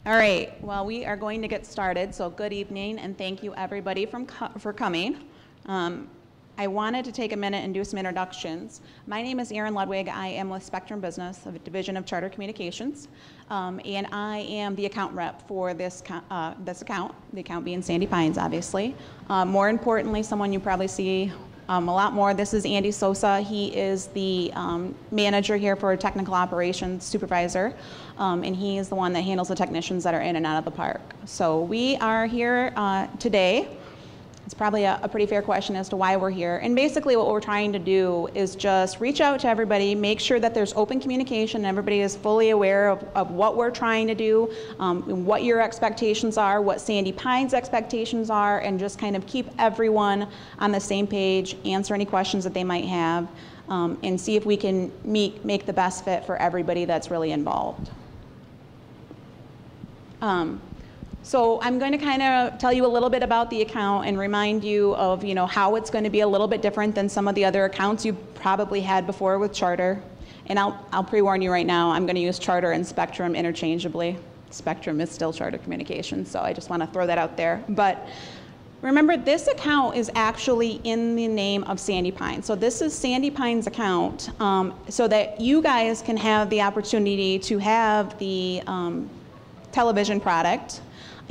All right, well, we are going to get started, so good evening, and thank you everybody for coming. I wanted to take a minute and do some introductions. My name is Erin Ludwig. I am with Spectrum Business, a division of Charter Communications, and I am the account rep for this account, the account being Sandy Pines, obviously. More importantly, someone you probably see a lot more. This is Andy Sosa. He is the manager here for technical operations supervisor, and he is the one that handles the technicians that are in and out of the park. So we are here today. It's probably a pretty fair question as to why we're here. And basically what we're trying to do is just reach out to everybody, make sure that there's open communication, and everybody is fully aware of what we're trying to do, what your expectations are, what Sandy Pines' expectations are, and just kind of keep everyone on the same page, answer any questions that they might have, and see if we can make the best fit for everybody that's really involved. So I'm going to kind of tell you a little bit about the account and remind you of, how it's going to be a little bit different than some of the other accounts you probably had before with Charter. And I'll pre-warn you right now, I'm going to use Charter and Spectrum interchangeably. Spectrum is still Charter Communications, so I just want to throw that out there. But remember, this account is actually in the name of Sandy Pines. So this is Sandy Pines' account, so that you guys can have the opportunity to have the television product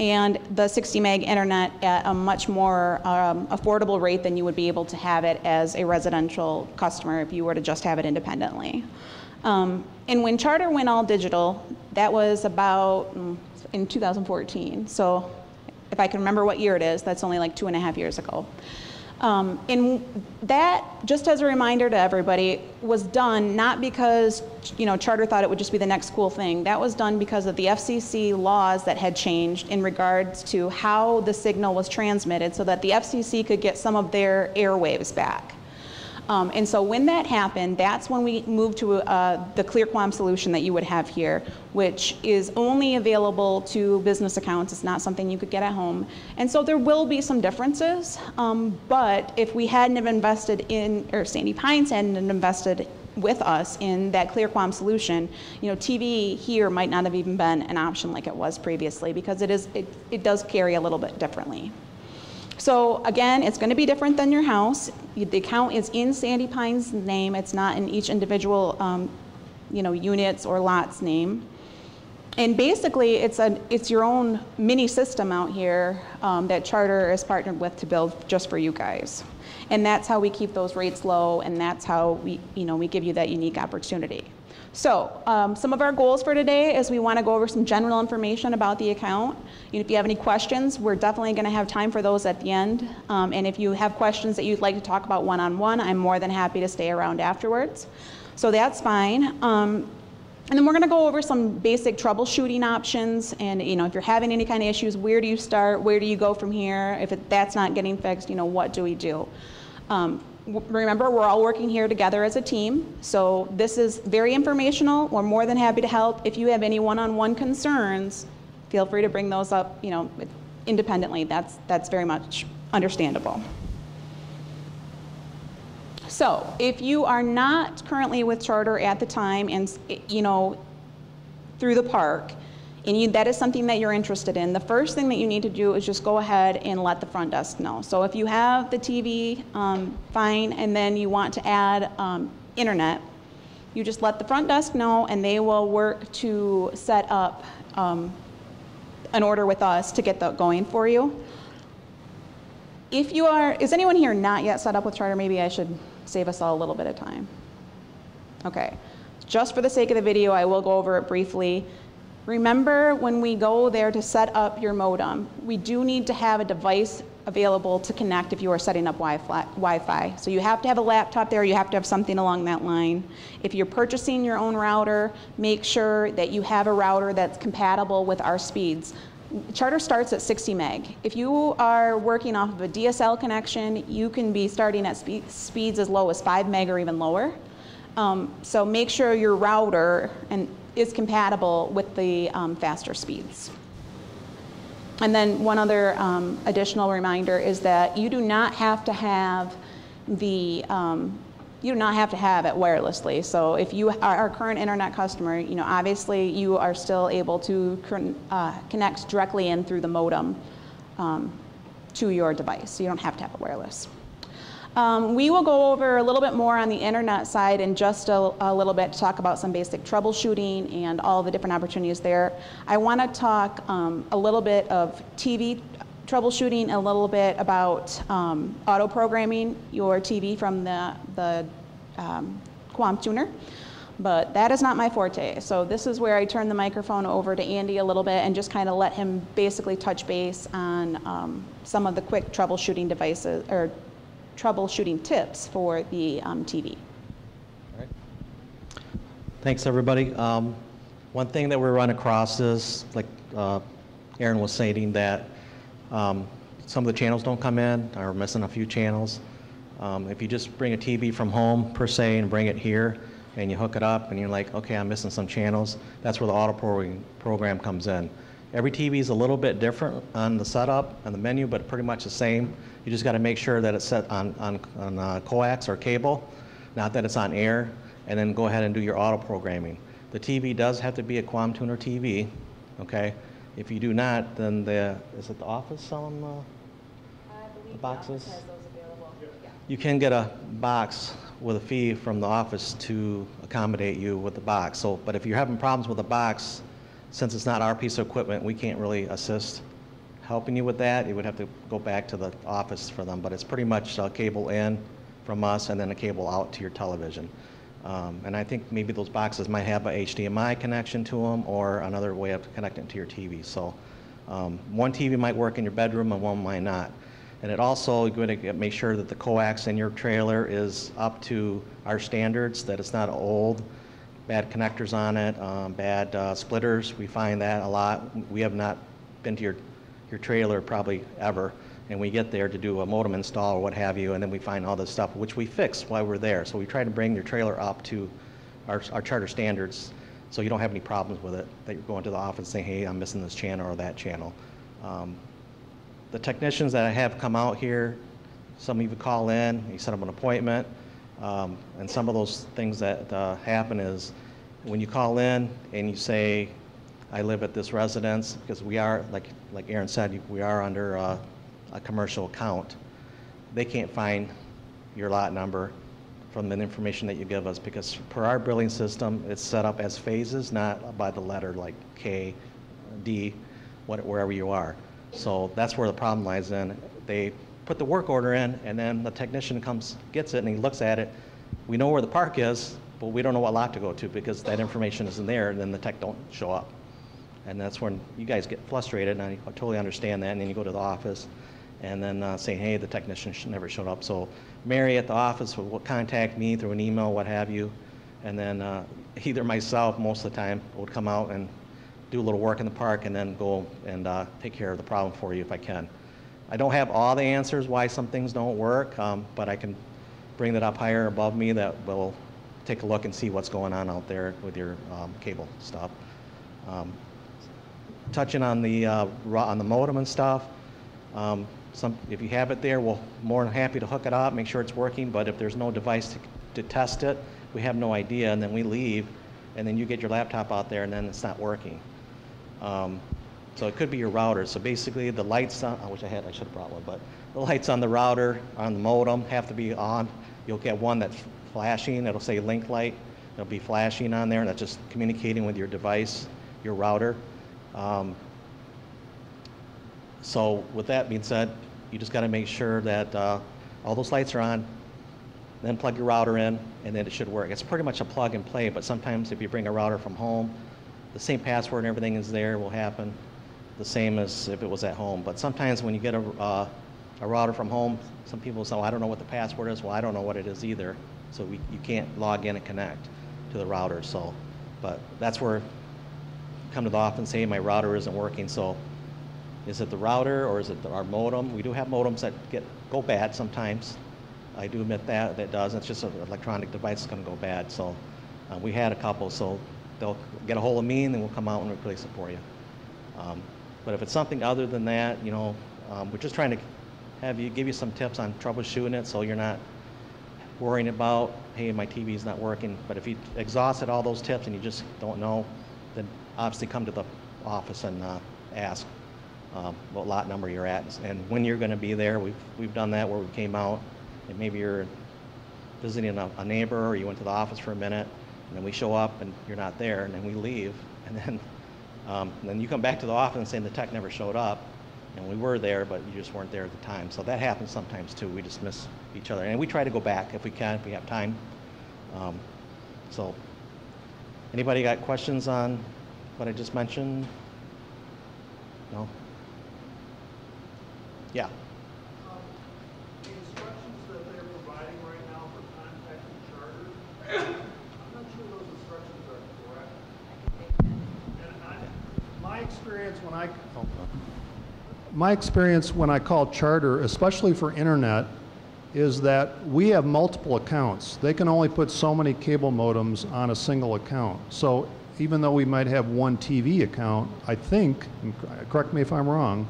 and the 60 meg internet at a much more affordable rate than you would be able to have it as a residential customer if you were to just have it independently. And when Charter went all digital, that was about in 2014. So if I can remember what year it is, that's only like 2.5 years ago. And that, just as a reminder to everybody, was done not because Charter thought it would just be the next cool thing. That was done because of the FCC laws that had changed in regards to how the signal was transmitted so that the FCC could get some of their airwaves back. And so when that happened, that's when we moved to the ClearQuam solution that you would have here, which is only available to business accounts. It's not something you could get at home. And so there will be some differences, but if we hadn't have invested in, or Sandy Pines hadn't invested with us in that ClearQuam solution, TV here might not have even been an option like it was previously, because it does carry a little bit differently. So again, it's going to be different than your house. The account is in Sandy Pines' name. It's not in each individual, units or lots name. And basically, it's your own mini system out here that Charter is partnered with to build just for you guys. And that's how we keep those rates low, and that's how we give you that unique opportunity. So some of our goals for today is we want to go over some general information about the account. If you have any questions, we're definitely going to have time for those at the end. And if you have questions that you'd like to talk about one-on-one, I'm more than happy to stay around afterwards. So that's fine. And then we're going to go over some basic troubleshooting options. And if you're having any kind of issues, where do you start? Where do you go from here? If that's not getting fixed, what do we do? Remember, we're all working here together as a team, so this is very informational. We're more than happy to help. If you have any one-on-one concerns, feel free to bring those up, independently. That's very much understandable. So, if you are not currently with Charter at the time and through the park, and that is something that you're interested in, the first thing that you need to do is just go ahead and let the front desk know. So if you have the TV, fine, and then you want to add internet, you just let the front desk know, and they will work to set up an order with us to get that going for you. Is anyone here not yet set up with Charter? Maybe I should save us all a little bit of time. Okay, just for the sake of the video, I will go over it briefly. Remember, when we go there to set up your modem, we do need to have a device available to connect if you are setting up Wi-Fi. So you have to have a laptop there, you have to have something along that line. If you're purchasing your own router, make sure that you have a router that's compatible with our speeds. Charter starts at 60 meg. If you are working off of a DSL connection, you can be starting at speeds as low as 5 meg or even lower. So make sure your router is compatible with the faster speeds. And then one other additional reminder is that you do not have to have the you do not have to have it wirelessly. So if you are our current internet customer, you know, obviously you are still able to connect directly in through the modem to your device. So you don't have to have it wireless. We will go over a little bit more on the internet side in just a little bit to talk about some basic troubleshooting and all the different opportunities there. I want to talk a little bit of TV troubleshooting, a little bit about auto programming your TV from the QAM tuner, but that is not my forte. So this is where I turn the microphone over to Andy a little bit and just kind of let him basically touch base on some of the quick troubleshooting devices or troubleshooting tips for the TV. All right. Thanks, everybody. One thing that we run across is, like Aaron was saying, that some of the channels don't come in, or missing a few channels. If you just bring a TV from home, per se, and bring it here, and you hook it up, and you're like, okay, I'm missing some channels, that's where the auto program comes in. Every TV is a little bit different on the setup and the menu, but pretty much the same. You just got to make sure that it's set on coax or cable, not that it's on air, and then go ahead and do your auto programming. The TV does have to be a QAM tuner TV, okay? If you do not, then is it the office selling the boxes? The office has those available. Yeah. You can get a box with a fee from the office to accommodate you with the box. So, but if you're having problems with the box, since it's not our piece of equipment, we can't really assist helping you with that. You would have to go back to the office for them, but it's pretty much a cable in from us and then a cable out to your television. And I think maybe those boxes might have a HDMI connection to them or another way of connecting to your TV. So one TV might work in your bedroom and one might not. And it also, you're going to make sure that the coax in your trailer is up to our standards, that it's not old, bad connectors on it, bad splitters. We find that a lot. We have not been to your trailer probably ever, and we get there to do a modem install or what have you, and then we find all this stuff, which we fix while we're there. So we try to bring your trailer up to our charter standards so you don't have any problems with it, that you're going to the office saying, hey, I'm missing this channel or that channel. The technicians that I have come out here, some of you call in, you set up an appointment, and some of those things that happen is when you call in and you say, I live at this residence, because we are, like Aaron said, we are under a commercial account. They can't find your lot number from the information that you give us, because per our billing system, it's set up as phases, not by the letter like K, D, wherever you are. So that's where the problem lies in. They put the work order in, and then the technician comes, gets it, and he looks at it. We know where the park is, but we don't know what lot to go to because that information isn't there, and then the tech don't show up. And that's when you guys get frustrated, and I totally understand that, and then you go to the office and then say, hey, the technician never showed up. So Mary at the office will contact me through an email, what have you, and then either myself, most of the time, would come out and do a little work in the park and then go and take care of the problem for you if I can. I don't have all the answers why some things don't work, but I can bring that up higher above me that will take a look and see what's going on out there with your cable stuff. Touching on the modem and stuff, if you have it there, we're more than happy to hook it up, make sure it's working, but if there's no device to test it, we have no idea, and then we leave, and then you get your laptop out there and then it's not working. So it could be your router. So basically the lights on, I should have brought one, but the lights on the router, on the modem, have to be on. You'll get one that's flashing, it'll say link light, it'll be flashing on there, and that's just communicating with your device, your router. So with that being said, you just got to make sure that all those lights are on, then plug your router in, and then it should work. It's pretty much a plug and play, but sometimes if you bring a router from home, the same password and everything is there will happen, the same as if it was at home. But sometimes when you get a router from home, some people say, well, I don't know what the password is. Well, I don't know what it is either. So you can't log in and connect to the router. So, but that's where you come to the office and say, my router isn't working. So is it the router or is it our modem? We do have modems that go bad sometimes. I do admit that it does. It's just an electronic device that's going to go bad. So we had a couple. So they'll get a hold of me and then we'll come out and replace it for you. But if it's something other than that, you know, we're just trying to give you some tips on troubleshooting it so you're not worrying about, hey, my TV's not working. But if you exhausted all those tips and you just don't know, then obviously come to the office and ask what lot number you're at and when you're going to be there. We've done that where we came out and maybe you're visiting a neighbor or you went to the office for a minute and then we show up and you're not there and then we leave and then you come back to the office and say the tech never showed up and we were there but you just weren't there at the time. So that happens sometimes too. We just miss each other and we try to go back if we can, if we have time. So anybody got questions on what I just mentioned? No? Yeah. The instructions that they're providing right now for contacting Charter, I'm not sure those instructions are correct. And my experience when I call Charter, especially for internet, is that we have multiple accounts. They can only put so many cable modems on a single account. So even though we might have one TV account, I think, and correct me if I'm wrong,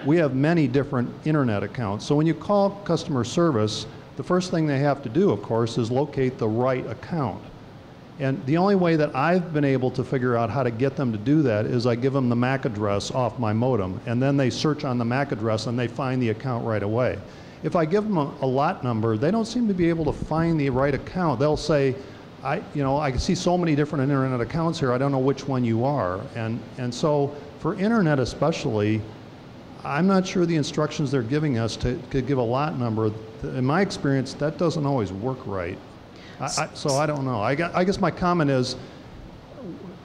we have many different internet accounts. So when you call customer service, the first thing they have to do, of course, is locate the right account. And the only way that I've been able to figure out how to get them to do that is I give them the MAC address off my modem, and then they search on the MAC address and they find the account right away. If I give them a lot number, they don't seem to be able to find the right account. They'll say, I can see so many different internet accounts here, I don't know which one you are. And so for internet especially, I'm not sure the instructions they're giving us to give a lot number. In my experience, that doesn't always work right. So I don't know. I guess my comment is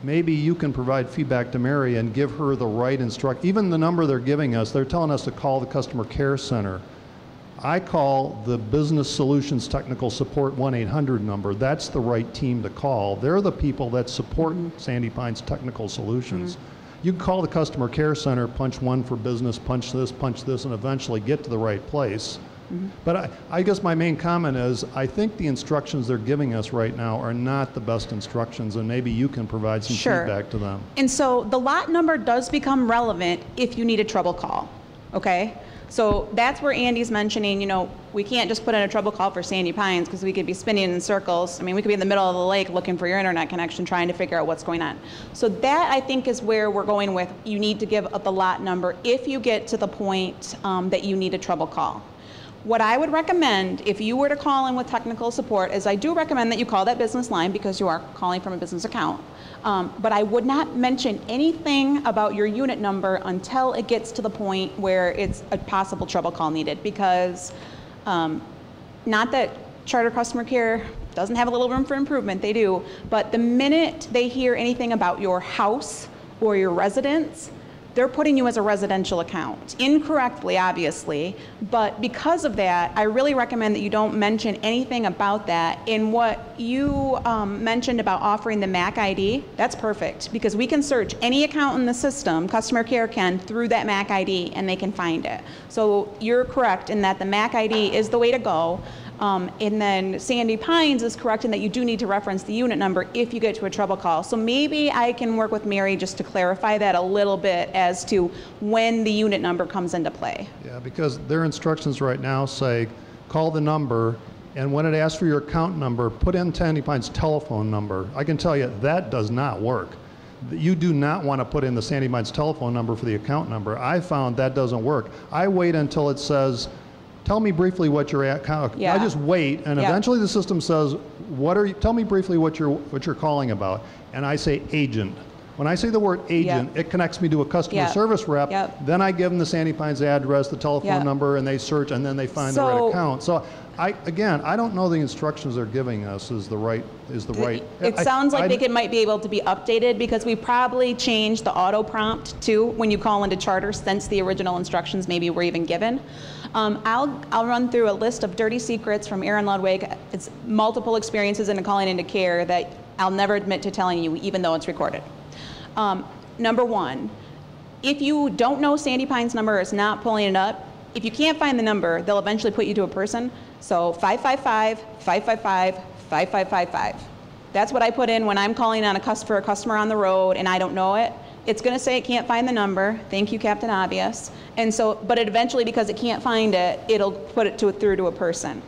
maybe you can provide feedback to Mary and give her the right even the number they're giving us, they're telling us to call the customer care center. I call the Business Solutions Technical Support 1-800 number. That's the right team to call. They're the people that support Sandy Pines Technical Solutions. You can call the customer care center, punch 1 for business, punch this, and eventually get to the right place. But I guess my main comment is I think the instructions they're giving us right now are not the best instructions, and maybe you can provide some feedback to them. And so the lot number does become relevant if you need a trouble call, okay? So that's where Andy's mentioning, we can't just put in a trouble call for Sandy Pines because we could be spinning in circles. I mean, we could be in the middle of the lake looking for your internet connection, trying to figure out what's going on. So that, I think, is where we're going with, you need to give the lot number if you get to the point that you need a trouble call. What I would recommend if you were to call in with technical support is I do recommend that you call that business line because you are calling from a business account. But I would not mention anything about your unit number until it gets to the point where it's a possible trouble call needed, because not that Charter Customer Care doesn't have a little room for improvement, they do, but the minute they hear anything about your house or your residence, they're putting you as a residential account, incorrectly, obviously, but because of that, I really recommend that you don't mention anything about that. And what you mentioned about offering the MAC ID, that's perfect, because we can search any account in the system, customer care can, through that MAC ID, and they can find it. So you're correct in that the MAC ID is the way to go. And then Sandy Pines is correct in that you do need to reference the unit number if you get to a trouble call. So maybe I can work with Mary just to clarify that a little bit as to when the unit number comes into play. Yeah, because their instructions right now say, call the number, and when it asks for your account number, put in Sandy Pines' telephone number. I can tell you that does not work. You do not want to put in the Sandy Pines telephone number for the account number. I found that doesn't work. I wait until it says, tell me briefly what your account. I just wait, and eventually the system says, tell me briefly what you're calling about, and I say agent. When I say the word agent, it connects me to a customer service rep. Then I give them the Sandy Pines address, the telephone number, and they search, and then they find the right account. So I don't know the instructions they're giving us is the right. It sounds like they might be able to be updated, because we probably changed the auto prompt too when you call into Charter since the original instructions maybe were even given. I'll run through a list of dirty secrets from Aaron Ludwig. It's multiple experiences in calling into care that I'll never admit to telling you, even though it's recorded. Number one, if you don't know Sandy Pines' number, is not pulling it up, if you can't find the number, they'll eventually put you to a person. So 555-555-5555. That's what I put in when I'm calling on for a customer on the road and I don't know it. It's going to say it can't find the number. Thank you, Captain Obvious. And so, but it eventually, because it can't find it, it'll put it through to a person.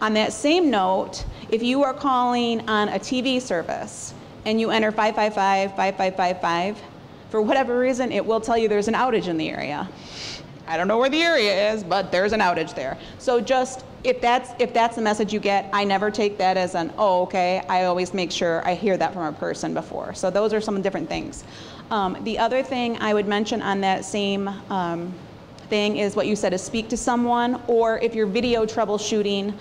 On that same note, if you are calling on a TV service and you enter 555-5555, for whatever reason, it will tell you there's an outage in the area. I don't know where the area is, but there's an outage there. So just, if that's the message you get, I never take that as an, oh, okay. I always make sure I hear that from a person before. So those are some different things. The other thing I would mention on that same thing is what you said is speak to someone, or if you're video troubleshooting,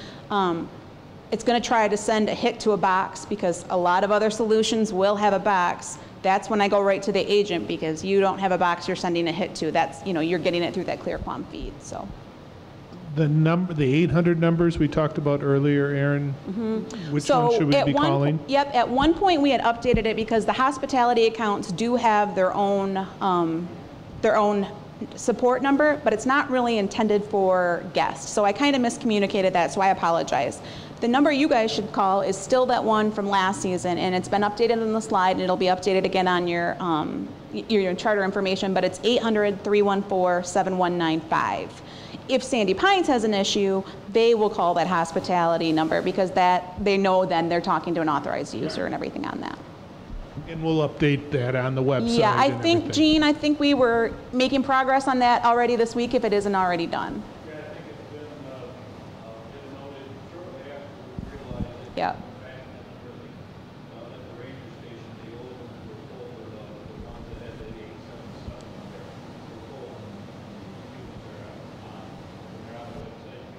it's going to try to send a hit to a box, because a lot of other solutions will have a box. That's when I go right to the agent, because you don't have a box you're sending a hit to. That's, you're getting it through that ClearQuam feed. So the 800 numbers we talked about earlier, Aaron, which one should we be calling? Yep, at one point we had updated it because the hospitality accounts do have their own support number, but it's not really intended for guests. So I kind of miscommunicated that, so I apologize. The number you guys should call is still that one from last season, and it's been updated on the slide, and it'll be updated again on your charter information, but it's 800-314-7195. If Sandy Pines has an issue, they will call that hospitality number, because they know then they're talking to an authorized user and everything on that. And we'll update that on the website. Yeah, I think, Gene, I think we were making progress on that already this week, if it isn't already done. Yeah, I think it's been noted shortly after we realized it. Yeah. At the ranger station, the old ones were full, the ones that had the 877 on there were full, and they're on the website.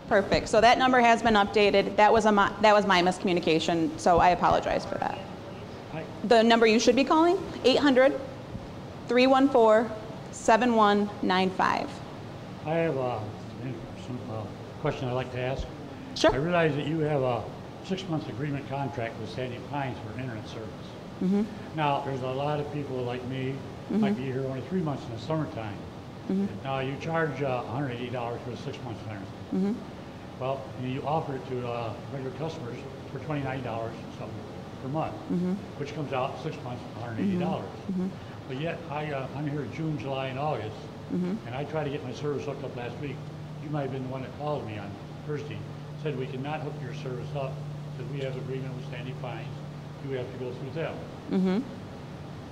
Perfect. So that number has been updated. That was my miscommunication, so I apologize for that. The number you should be calling, 800-314-7195. I have some question I'd like to ask. Sure. I realize that you have a 6-month agreement contract with Sandy Pines for internet service. Mm-hmm. Now, there's a lot of people like me, might be here only 3 months in the summertime. Now, you charge $180 for the 6 months and everything. Well, you offer it to regular customers for $29 something per month, which comes out 6 months, $180. But yet, I'm here June, July, and August, and I tried to get my service hooked up last week. You might have been the one that called me on Thursday, said we cannot hook your service up because we have an agreement with Sandy Pines. You have to go through them.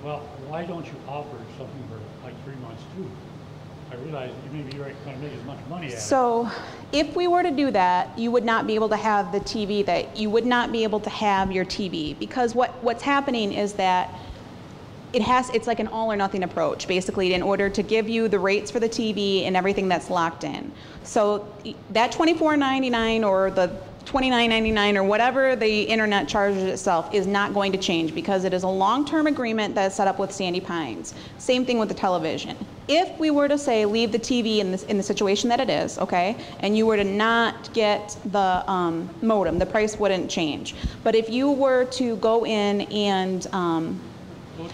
Well, why don't you offer something for like 3 months too? I realize you maybe you're going to make as much money at it. So if we were to do that, you would not be able to have the TV you would not be able to have your TV, because what's happening is that it's like an all or nothing approach, basically, in order to give you the rates for the TV and everything that's locked in. So that $24.99 or the $29.99 or whatever the internet charges itself is not going to change, because it is a long-term agreement that is set up with Sandy Pines. Same thing with the television. If we were to say leave the TV in the situation that it is, okay, and you were to not get the modem, the price wouldn't change. But if you were to go in and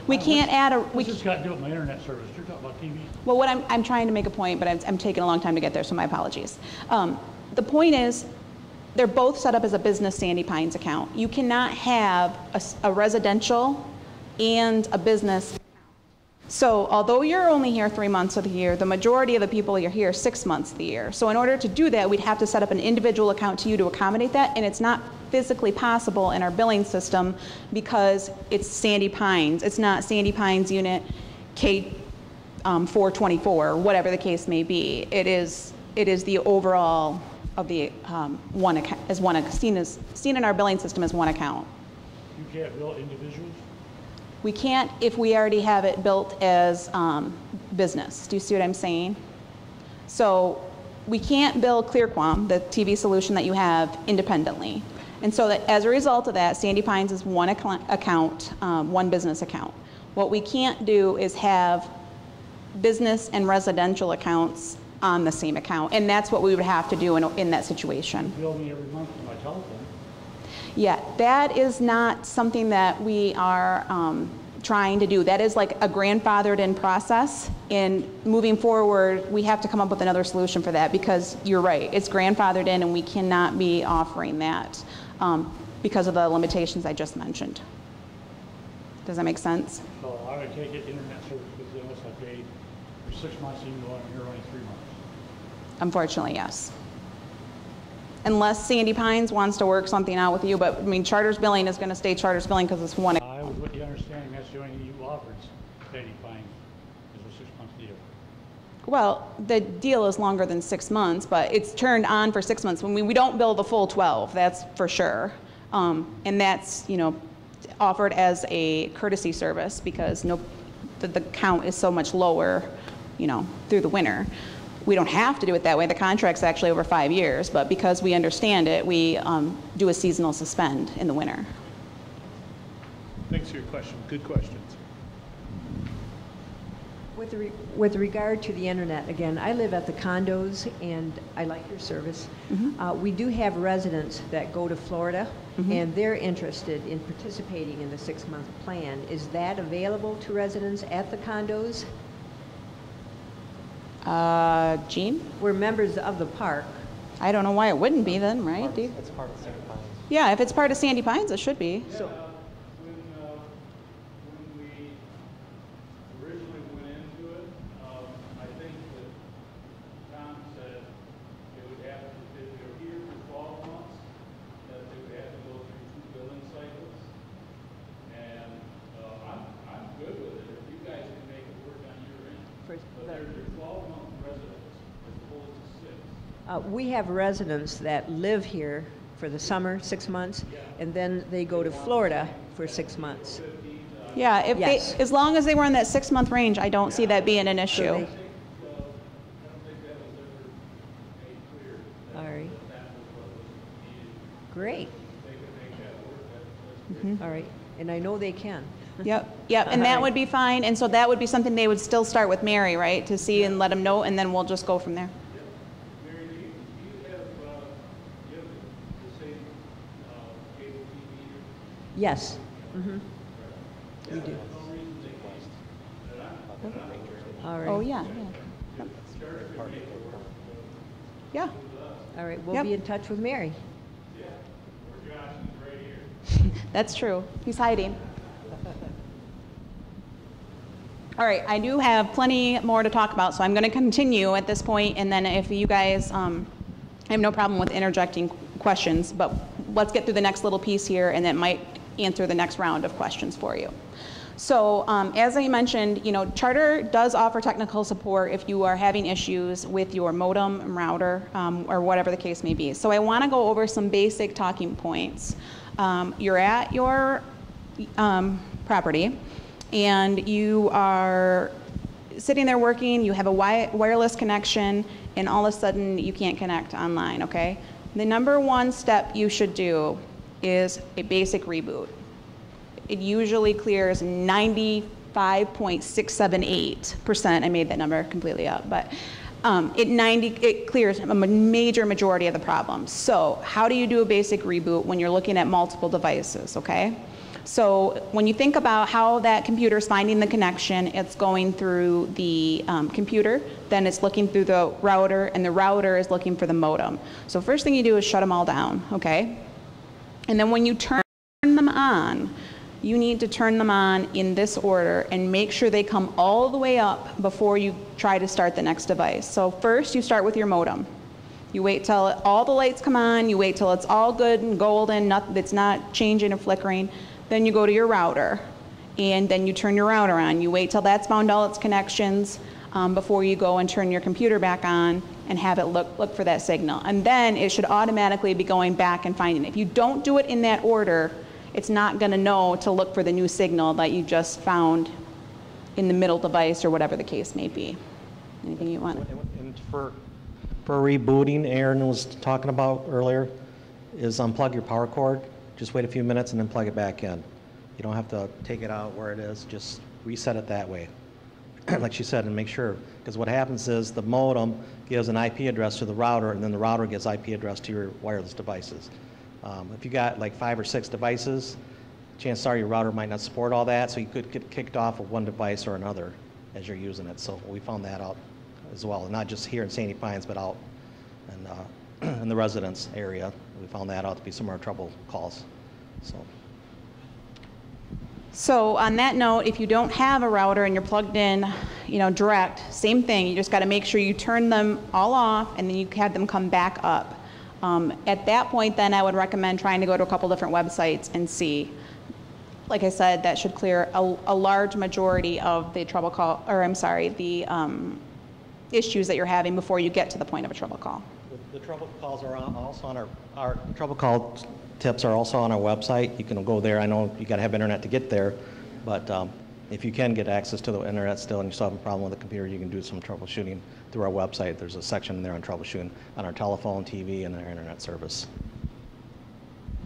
we can't add a. What's this got to do with my internet service? You're talking about TV. Well, what I'm trying to make a point, but I'm taking a long time to get there, so my apologies. The point is, they're both set up as a business Sandy Pines account. You cannot have a residential and a business account. So although you're only here 3 months of the year, the majority of the people are here 6 months of the year. So in order to do that, we'd have to set up an individual account to you to accommodate that, and it's not physically possible in our billing system because it's Sandy Pines. It's not Sandy Pines Unit K424, or whatever the case may be. It is the overall of the one account, as one seen in our billing system as one account. You can't bill individuals? We can't if we already have it built as business. Do you see what I'm saying? So we can't bill ClearQuam, the TV solution that you have, independently. And so that as a result of that, Sandy Pines is one account, one business account. What we can't do is have business and residential accounts on the same account, and that's what we would have to do in that situation. You bill me every month for my telephone. Yeah, that is not something that we are trying to do. That is like a grandfathered in process, and moving forward, we have to come up with another solution for that, because you're right, it's grandfathered in and we cannot be offering that because of the limitations I just mentioned. Does that make sense? So I would take it internet service with you unless I paid for 6 months, even though I'm here only 3 months. Unfortunately, yes. unless Sandy Pines wants to work something out with you, but I mean, Charter's billing is gonna stay Charter's billing because it's one. I was with the understanding that's the only thing you offered, Sandy Pines, is a 6-month deal. Well, the deal is longer than 6 months, but it's turned on for 6 months. We don't bill the full 12, that's for sure. And that's, you know, offered as a courtesy service because the count is so much lower, you know, through the winter. We don't have to do it that way. The contract's actually over 5 years, but because we understand it, we do a seasonal suspend in the winter. Thanks for your question. Good questions. With regard to the internet, again, I live at the condos and I like your service. We do have residents that go to Florida and they're interested in participating in the 6-month plan. Is that available to residents at the condos? Jean? We're members of the park. I don't know why it wouldn't be then, right? It's part of Sandy Pines. Yeah, if it's part of Sandy Pines, it should be. So, When we originally went into it, I think that Tom said it would have to, if they were here for 12 months, that they would have to go through 2 billing cycles. And I'm good with it if you guys can make it work on your end. But they're 12-month residents as opposed to 6. we have residents that live here for the summer, 6 months, and then they go to Florida for 6 months. Yeah, if Yes. as long as they were in that 6-month range, I don't see that being an So issue. they- I don't think that was ever made clear that All right, that was what was needed. great. They could make that work. That's All right, and I know they can. Yep, yep, and that would be fine, and so that would be something they would still start with Mary, right, to see and let them know, and then we'll just go from there. Mary, do you have the same cable TV? Yes. We do. All right. Oh, yeah, yeah. Yeah, All right, we'll Yep. be in touch with Mary. that's true. He's hiding. All right, I do have plenty more to talk about, so I'm going to continue at this point, and then if you guys, I have no problem with interjecting questions, but let's get through the next little piece here, and that might answer the next round of questions for you. So as I mentioned, you know, Charter does offer technical support if you are having issues with your modem and router or whatever the case may be. So I want to go over some basic talking points. You're at your property and you are sitting there working, you have a wireless connection, and all of a sudden you can't connect online, okay? The number one step you should do is a basic reboot. It usually clears 95.678%. I made that number completely up, but it clears a major majority of the problems. So how do you do a basic reboot when you're looking at multiple devices, okay? So when you think about how that computer is finding the connection, it's going through the computer, then it's looking through the router, and the router is looking for the modem. So first thing you do is shut them all down, okay? And then when you turn them on, you need to turn them on in this order and make sure they come all the way up before you try to start the next device. So first you start with your modem. You wait till all the lights come on, you wait till it's all good and golden, it's not changing or flickering. Then you go to your router, and then you turn your router on. You wait till that's found all its connections before you go and turn your computer back on and have it look for that signal. And then it should automatically be going back and finding it. If you don't do it in that order, it's not going to know to look for the new signal that you just found in the middle device or whatever the case may be. Anything you want? And for rebooting, Aaron was talking about earlier, is unplug your power cord. Just wait a few minutes and then plug it back in. You don't have to take it out where it is. Just reset it that way. Like she said, and make sure, because what happens is the modem gives an IP address to the router, and then the router gives IP address to your wireless devices. If you got like 5 or 6 devices, chances are your router might not support all that, so you could get kicked off of one device or another as you're using it. So we found that out as well, and not just here in Sandy Pines, but out in the residence area. We found that out to be some of our trouble calls. So on that note, if you don't have a router and you're plugged in, you know, direct, same thing. You just got to make sure you turn them all off and then you have them come back up. At that point, then I would recommend trying to go to a couple different websites and see. Like I said, that should clear a large majority of the trouble call, or I'm sorry, the issues that you're having before you get to the point of a trouble call. The trouble calls are also on our trouble call tips are also on our website. You can go there. I know you got to have internet to get there, but if you can get access to the internet still and you still have a problem with the computer, you can do some troubleshooting through our website. There's a section there on troubleshooting on our telephone, TV, and our internet service.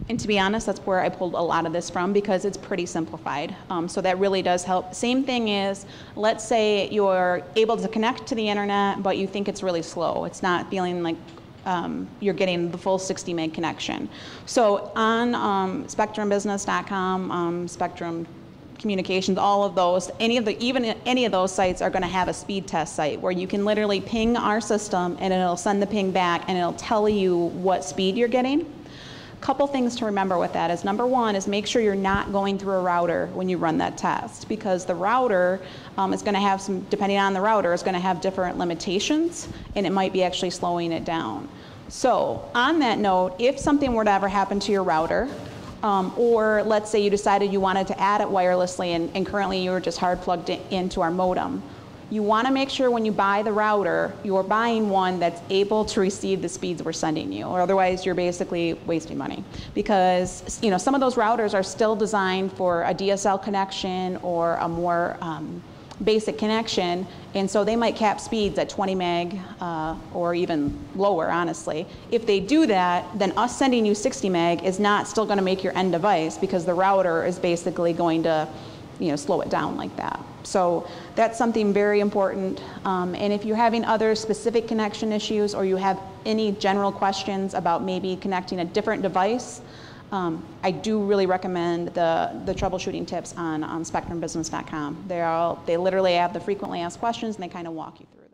And to be honest, that's where I pulled a lot of this from because it's pretty simplified. So that really does help. Same thing is, let's say you're able to connect to the internet, but you think it's really slow. It's not feeling like you're getting the full 60 meg connection. So on SpectrumBusiness.com, Spectrum Communications, all of those, even any of those sites are going to have a speed test site where you can literally ping our system and it'll send the ping back and it'll tell you what speed you're getting. Couple things to remember with that is, number one is make sure you're not going through a router when you run that test, because the router is going to have some, depending on the router, is going to have different limitations and it might be actually slowing it down. So on that note, if something were to ever happen to your router, or let's say you decided you wanted to add it wirelessly and currently you were just hard plugged into our modem, you want to make sure when you buy the router, you're buying one that's able to receive the speeds we're sending you, or otherwise you're basically wasting money. Because some of those routers are still designed for a DSL connection or a more basic connection, and so they might cap speeds at 20 meg or even lower, honestly. If they do that, then us sending you 60 meg is not still going to make your end device, because the router is basically going to slow it down like that. So that's something very important. And if you're having other specific connection issues, or you have any general questions about maybe connecting a different device, I do really recommend the troubleshooting tips on SpectrumBusiness.com. They literally have the frequently asked questions and they kind of walk you through.